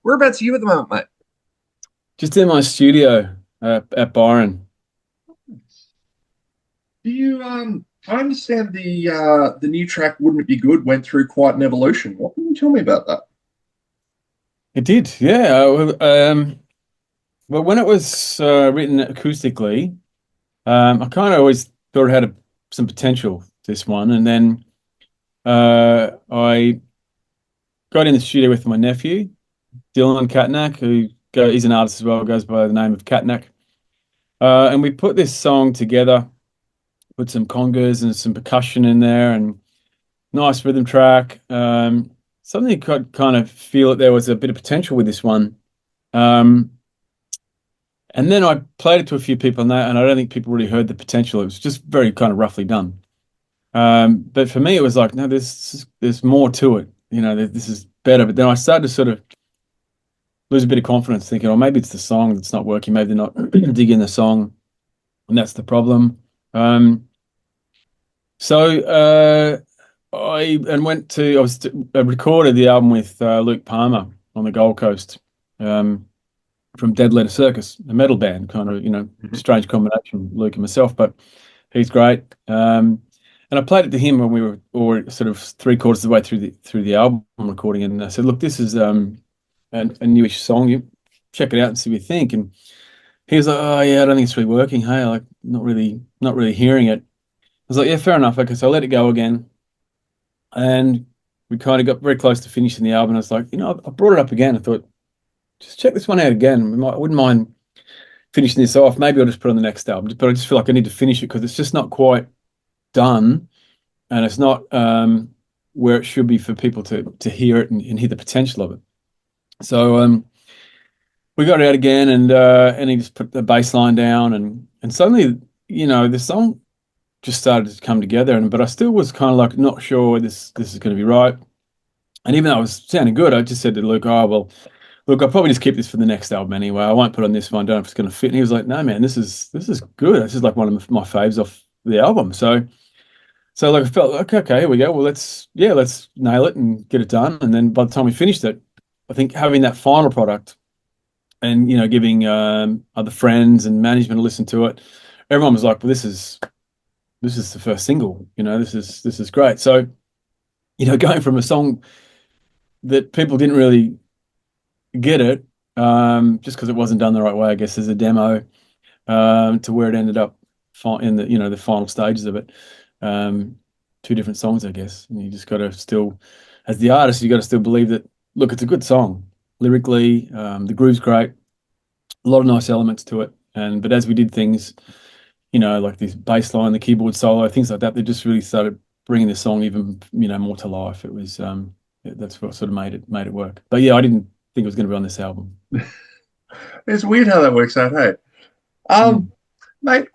Whereabouts are you at the moment, mate? Just in my studio at Byron. Do you I understand the new track Wouldn't It Be Good went through quite an evolution. What can you tell me about that? It did, yeah. Well, when it was written acoustically, I kind of always thought it had some potential, this one. And then I got in the studio with my nephew, Dylan Katnack, he's an artist as well, goes by the name of Katnack. And we put this song together, put some congas and some percussion in there, and nice rhythm track. Something you could kind of feel that there was a bit of potential with this one. Um, and then I played it to a few people and I don't think people really heard the potential. It was just very kind of roughly done. But for me, it was like, no, there's more to it. This is better. But then I started to sort of lose a bit of confidence, thinking, oh, maybe it's the song that's not working. Maybe they're not digging the song, and that's the problem. Um, so I recorded the album with Luke Palmer on the Gold Coast, um, from Dead Letter Circus, a metal band, kind of, Mhm. strange combination, Luke and myself, but he's great. And I played it to him when we were sort of three-quarters of the way through the album recording, and I said, "Look, this is a newish song. You check it out and see what you think." And he was like, "Oh yeah, I don't think it's really working. Hey, like not really hearing it." I was like, "Yeah, fair enough." Okay, so I let it go again, and we kind of got very close to finishing the album. I was like, I brought it up again. I thought, just check this one out again. I wouldn't mind finishing this off. Maybe I'll just put it on the next album. But I just feel like I need to finish it because it's just not quite done, and it's not where it should be for people to hear it and hear the potential of it. So we got it out again, and he just put the bass line down, and suddenly, the song just started to come together. But I still was kind of like not sure this is going to be right. And even though it was sounding good, I just said to Luke, "Oh well, look, I'll probably just keep this for the next album anyway. I won't put on this one. Don't know if it's going to fit." And he was like, "No, man, this is good. This is like one of my faves off the album." So like I felt like, okay, here we go. Well, let's nail it and get it done. And then by the time we finished it, I think having that final product and giving other friends and management a listen to it, everyone was like, "Well, this is the first single. This is great." So going from a song that people didn't really get it, just because it wasn't done the right way, I guess, as a demo, to where it ended up in the final stages of it. Um, Two different songs, I guess. And you just got to still, as the artist, you got to still believe that. Look, it's a good song lyrically. The groove's great, a lot of nice elements to it. But as we did things, like this bass line, the keyboard solo, things like that, they just really started bringing the song even more to life. It was that's what sort of made it work. But yeah, I didn't think it was going to be on this album. It's weird how that works out, hey. Um, Mm. Mate,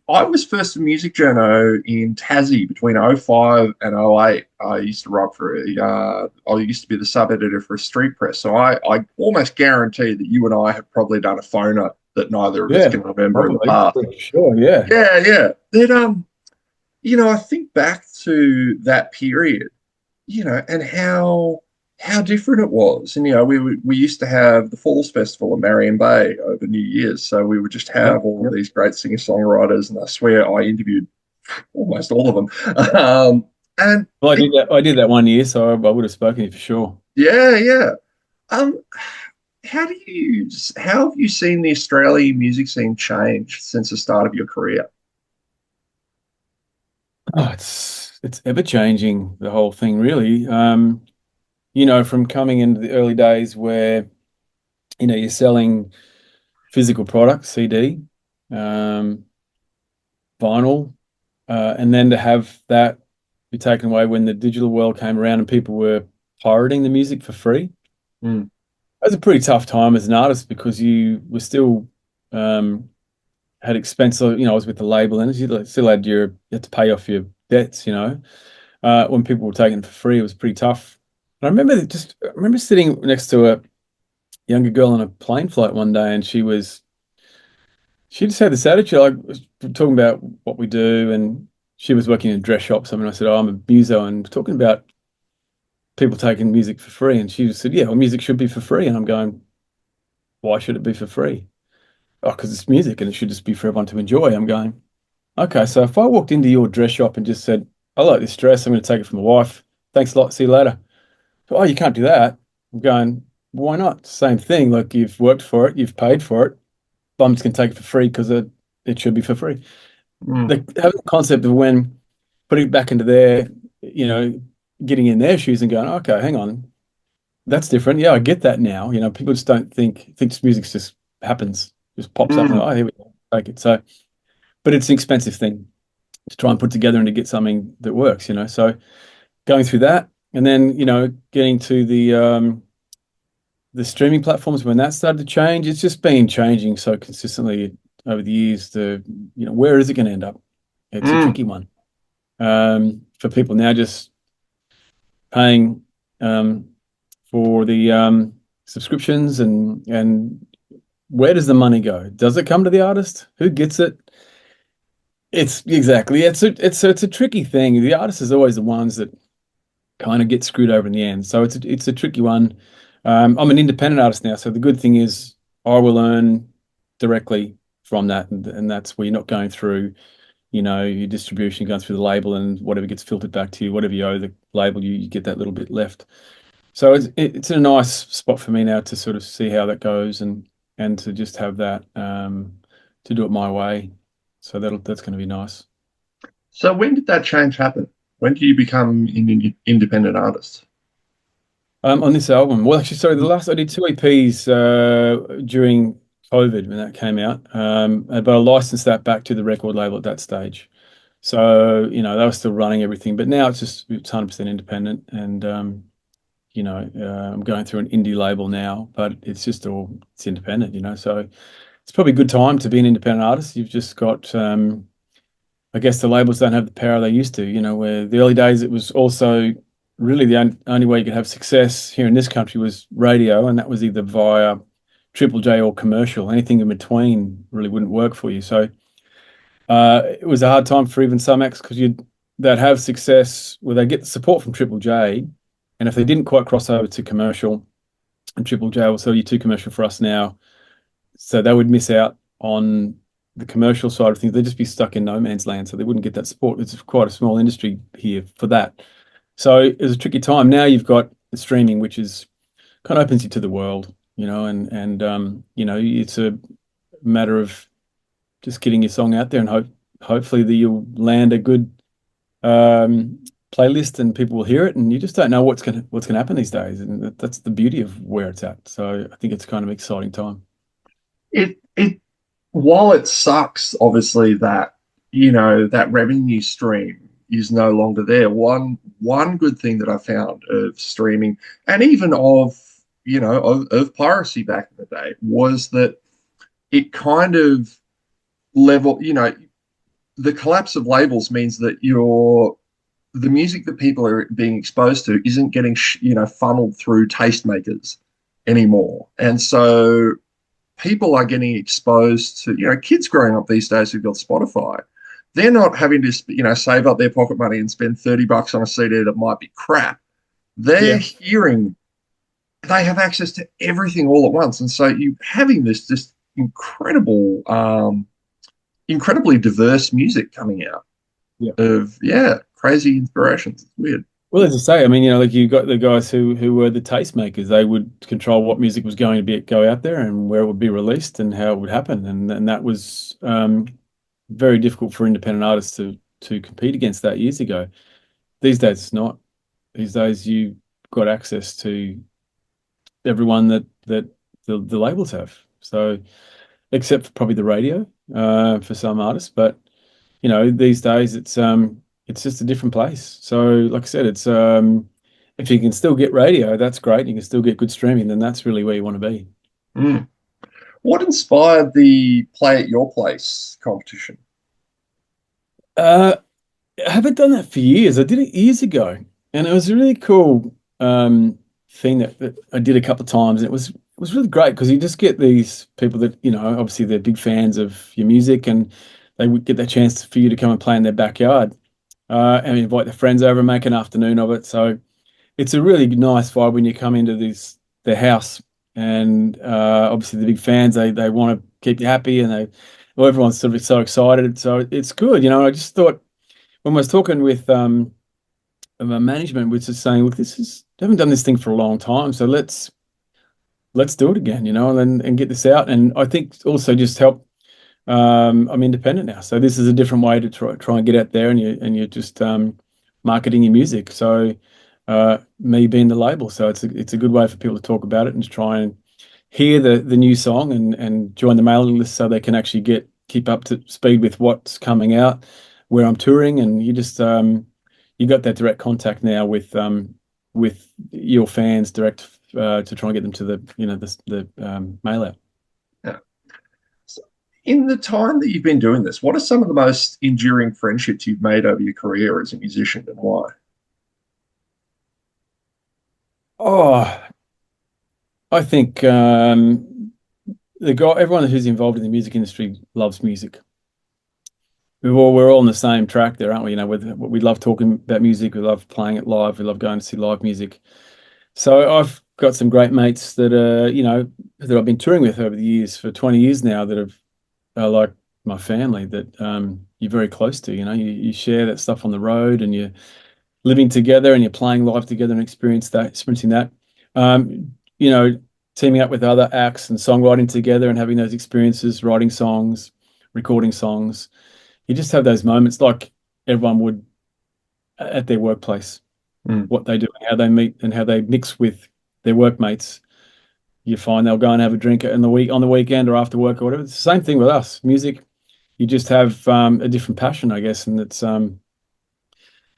I was first a music journo in Tassie between '05 and '08. I used to write for I used to be the sub editor for a street press. So I almost guarantee that you and I have probably done a phoner that neither of us Yeah, can remember in the probably. past. For sure, yeah. Yeah, yeah. Then I think back to that period, and how different it was. And we used to have the Falls Festival in Marion Bay over New Year's, so we would just Yep, have all of yep. these great singer-songwriters, and I swear I interviewed almost all of them. And Well, I did that one year, so I would have spoken to you for sure. yeah, yeah. Um, how have you seen the Australian music scene change since the start of your career? Oh, it's ever changing, the whole thing, really. From coming into the early days where, you're selling physical products, CD, um, vinyl, and then to have that be taken away when the digital world came around and people were pirating the music for free. Mm. That was a pretty tough time as an artist because you were still um, had expense. I was with the label and you still you had to pay off your debts. When people were taking it for free, it was pretty tough. And I remember sitting next to a younger girl on a plane flight one day, and she just had this attitude. Like, was talking about what we do, and she was working in a dress shop. So I said, "Oh, I'm a muso," and talking about people taking music for free. And she just said, yeah, well, music should be for free. And I'm going, why should it be for free? Oh, because it's music and it should just be for everyone to enjoy. I'm going, okay, so if I walked into your dress shop and just said, I like this dress, I'm going to take it for my wife. Thanks a lot. See you later. Oh, you can't do that. I'm going, why not? Same thing. Like you've worked for it, you've paid for it. I'm just going to take it for free because it should be for free. Mm, Having the concept of when putting it back into their, you know, getting in their shoes and going, okay, hang on, that's different. Yeah, I get that now. You know, people just don't think this music just happens, just pops up and mm. oh, here we go, take it. So, but it's an expensive thing to try and put together and to get something that works, you know. So going through that and then, you know, getting to the streaming platforms when that started to change, it's just been changing so consistently over the years to, you know, where is it going to end up? It's a Mm. tricky one. For people now just paying for the subscriptions and where does the money go? Does it come to the artist? Who gets it? It's exactly it's a tricky thing. The artist is always the ones that kind of get screwed over in the end. So it's a tricky one. I'm an independent artist now, so the good thing is I will earn directly from that, and that's where you're not going through, you know, your distribution going through the label and whatever gets filtered back to you, whatever you owe the label, you get that little bit left. So it's a nice spot for me now to sort of see how that goes and to just have that to do it my way. So that's going to be nice. So when did that change happen? When did you become an independent artist? On this album, well, actually, sorry, the last I did two EPs during COVID when that came out, but I licensed that back to the record label at that stage. So you know they were still running everything, but now it's 100% independent, and you know I'm going through an indie label now, but it's independent, you know. So it's probably a good time to be an independent artist. You've just got I guess the labels don't have the power they used to, you know, where the early days it was also really the only way you could have success here in this country was radio, and that was either via Triple J or commercial. Anything in between really wouldn't work for you. So it was a hard time for even some acts because they'd have success where they get the support from Triple J, and if they didn't quite cross over to commercial, and Triple J will sell you to commercial for us now, so they would miss out on the commercial side of things. They'd just be stuck in no man's land, so they wouldn't get that support. It's quite a small industry here for that. So it was a tricky time. Now you've got the streaming, which is kind of opens you to the world, you know, and you know, it's a matter of just getting your song out there and hopefully that you'll land a good playlist and people will hear it. And you just don't know what's gonna happen these days, and that's the beauty of where it's at. So I think it's kind of an exciting time. It while it sucks, obviously, that that revenue stream is no longer there. One good thing that I found of streaming and even of of piracy back in the day was that it kind of level, the collapse of labels means that the music that people are being exposed to isn't getting funneled through tastemakers anymore, and so people are getting exposed to, kids growing up these days who've got Spotify. They're not having to, save up their pocket money and spend $30 on a CD that might be crap. They're Yeah. hearing, they have access to everything all at once. And so you having this just incredibly diverse music coming out Yeah. of, crazy inspirations. It's weird. Well, as I say, I mean, you know, like you got the guys who were the tastemakers. They would control what music was going to go out there and where it would be released and how it would happen, and that was very difficult for independent artists to compete against that years ago. These days, it's not. These days, you've got access to everyone that the labels have. So, except for probably the radio for some artists, but you know, these days it's just a different place. So, like I said, it's if you can still get radio, that's great. You can still get good streaming, then that's really where you want to be. Mm. What inspired the Play at Your Place competition? Uh, I haven't done that for years. I did it years ago, and it was a really cool thing that I did a couple of times. And it was really great because you just get these people that, you know, obviously they're big fans of your music, and they would get that chance for you to come and play in their backyard and invite their friends over and make an afternoon of it. So it's a really nice vibe when you come into their house, and obviously the big fans, they want to keep you happy, and well, everyone's sort of so excited, so it's good. I just thought when I was talking with my management, was just saying, look, I haven't done this thing for a long time, so let's do it again, and get this out. And I think also just help. I'm independent now, so this is a different way to try and get out there, and you're just marketing your music. So me being the label, so it's a good way for people to talk about it and to try and hear the new song and join the mailing list, so they can actually keep up to speed with what's coming out, where I'm touring, and you got that direct contact now with your fans direct, to try and get them to the mail out. Yeah. So in the time that you've been doing this, what are some of the most enduring friendships you've made over your career as a musician, and why? Oh, I think everyone who's involved in the music industry loves music. We're all on the same track there, aren't we? We love talking about music, we love playing it live, we love going to see live music. So I've got some great mates that I've been touring with over the years for 20 years now, that are like my family, that you're very close to. You share that stuff on the road, and you're living together, and you're playing live together and experiencing that. Um, Teaming up with other acts and songwriting together and having those experiences, writing songs, recording songs. You just have those moments like everyone would at their workplace. What they do, how they meet, and how they mix with their workmates. You find they'll go and have a drink on the weekend or after work or whatever. It's the same thing with us. Music, you just have a different passion, I guess, and it's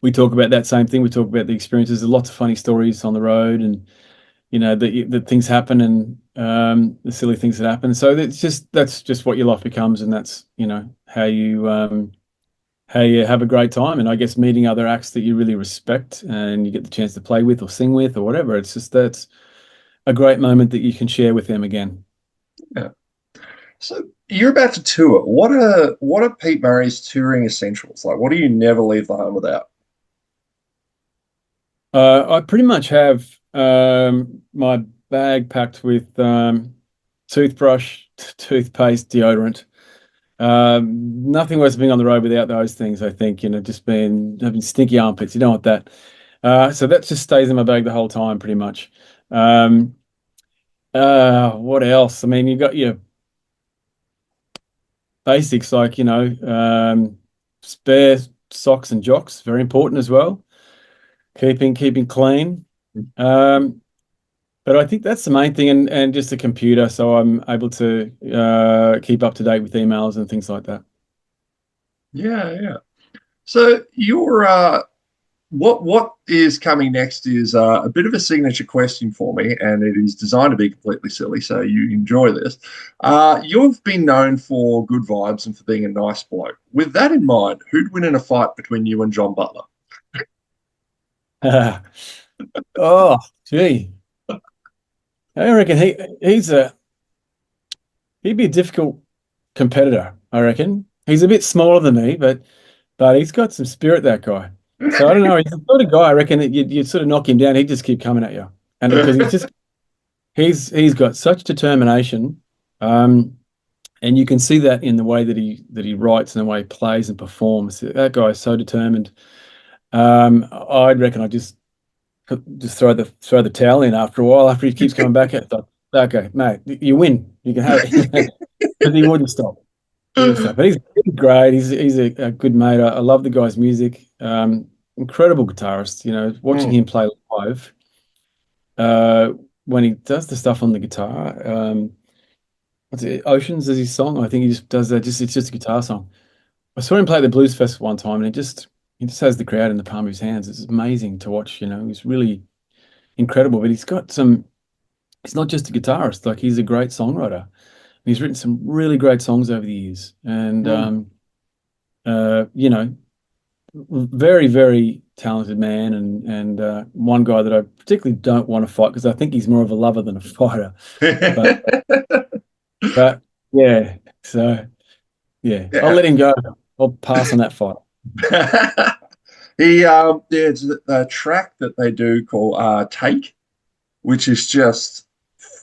we talk about that same thing. We talk about the experiences. There's lots of funny stories on the road, and that things happen, and the silly things that happen. So that's just what your life becomes, and that's how you have a great time. And I guess meeting other acts that you really respect and you get the chance to play with or sing with or whatever. It's just that's a great moment that you can share with them again. Yeah. So you're about to tour. What are Pete Murray's touring essentials? Like, what do you never leave the home without? I pretty much have my bag packed with toothbrush, toothpaste, deodorant. Nothing worse than being on the road without those things, I think. Just having stinky armpits. You don't want that. So that just stays in my bag the whole time, pretty much. What else? I mean, you got your basics like, spare socks and jocks, very important as well. Keeping clean. But I think that's the main thing, and just a computer, so I'm able to keep up to date with emails and things like that. Yeah, yeah. So what is coming next is a bit of a signature question for me, and it is designed to be completely silly, so you enjoy this. You've been known for good vibes and for being a nice bloke. With that in mind, who'd win in a fight between you and John Butler? Oh, gee. I reckon he'd be a difficult competitor, I reckon. He's a bit smaller than me, but he's got some spirit, that guy. So I don't know. He's the sort of guy, I reckon, that you'd sort of knock him down, he'd just keep coming at you. And because he's got such determination, and you can see that in the way that he writes and the way he plays and performs. That guy is so determined. I'd reckon I'd just throw the towel in after a while, after he keeps coming back at it. Okay, mate, you win. You can have it. But he wouldn't stop. But he's great. He's a good mate. I love the guy's music. Incredible guitarist. Watching him play live, when he does the stuff on the guitar. What's it? Oceans is his song. I think he just does that. It's just a guitar song. I saw him play at the Blues Festival one time, and he just has the crowd in the palm of his hands. It's amazing to watch. He's really incredible. But he's not just a guitarist. Like, he's a great songwriter. He's written some really great songs over the years, and very, very talented man, and one guy that I particularly don't want to fight, because I think he's more of a lover than a fighter. But yeah, so yeah, Yeah. I'll let him go. I'll pass on that fight. There's a track that they do called Take, which is just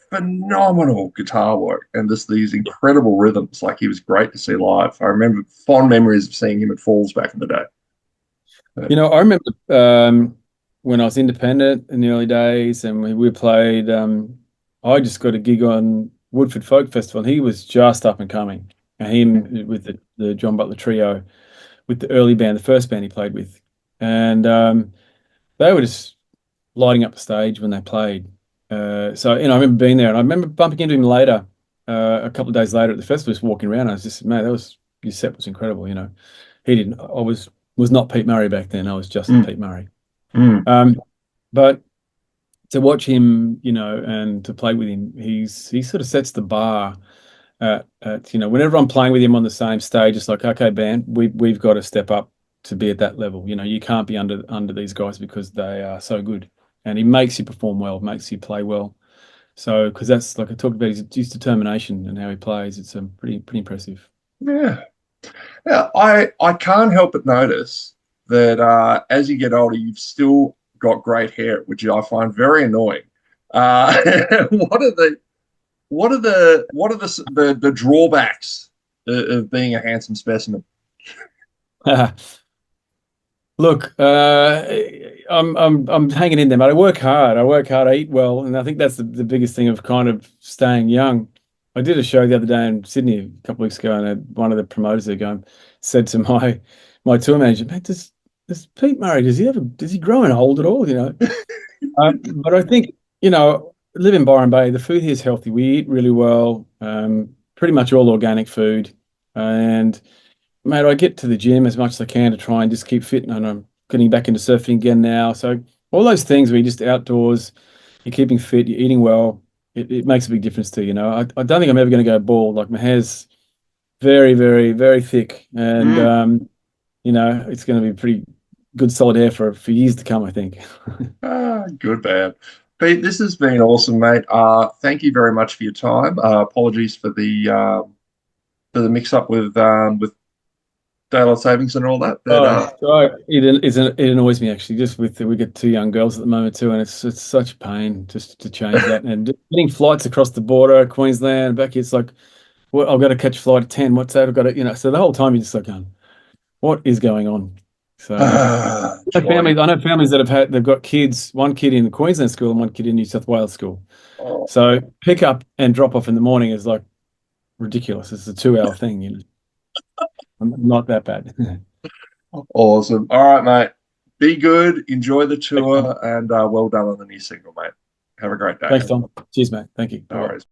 phenomenal guitar work and just these incredible rhythms. Like he was great to see live. I remember fond memories of seeing him at Falls back in the day. You know, I remember when I was independent in the early days, and we played. I just got a gig on Woodford Folk Festival, and he was just up and coming. And him with the John Butler trio, with the early band, the first band he played with, and they were just lighting up the stage when they played. So you know, I remember being there, and I remember bumping into him later, a couple of days later at the festival, just walking around. I was just, man, that was your set was incredible. You know, he didn't. I was not Pete Murray back then. I was just Mm, Pete Murray. mm. But to watch him, you know, and to play with him, he sort of sets the bar at you know, whenever I'm playing with him on the same stage, it's like, okay, band, we've got to step up to be at that level. You know, you can't be under these guys because they are so good. And he makes you perform well, makes you play well. So, because that's like I talked about his determination and how he plays, it's pretty impressive. Yeah. Yeah, I can't help but notice that as you get older, you've still got great hair, which I find very annoying. Uh, what are the the drawbacks of being a handsome specimen? Look, I'm hanging in there, mate. I work hard. I work hard. I eat well, and I think that's the biggest thing of kind of staying young. I did a show the other day in Sydney a couple of weeks ago, and one of the promoters there going said to my tour manager, "Man, does Pete Murray does he grow and old at all? You know?" But I think you know, live in Byron Bay. The food here is healthy. We eat really well. Pretty much all organic food, and mate, I get to the gym as much as I can to try and just keep fit, and I'm getting back into surfing again now. So all those things where you're just outdoors, you're keeping fit, you're eating well, it makes a big difference to you. You know, I don't think I'm ever going to go bald. Like my hair's very, very, very thick, and Mm. you know, it's going to be pretty good, solid hair for years to come, I think. Good man. Pete, this has been awesome, mate. Thank you very much for your time. Apologies for the mix up with daylight savings and all that. But Oh, right. It annoys me actually. Just with we get two young girls at the moment too, and it's such a pain just to change that. And just getting flights across the border, Queensland, back here, it's like, well, I've got to catch a flight at 10. What's that? I've got to, you know. So the whole time you're just like, going, what is going on? So joy. I know families that they've got kids, one kid in Queensland school and one kid in New South Wales school. Oh, So pick up and drop off in the morning is like ridiculous. It's a 2 hour thing, you know. Not that bad. awesome. All right, mate. Be good. Enjoy the Thanks, Tom. tour, and well done on the new single, mate. Have a great day. Thanks, Tom. Cheers, mate. Thank you. No Bye. worries.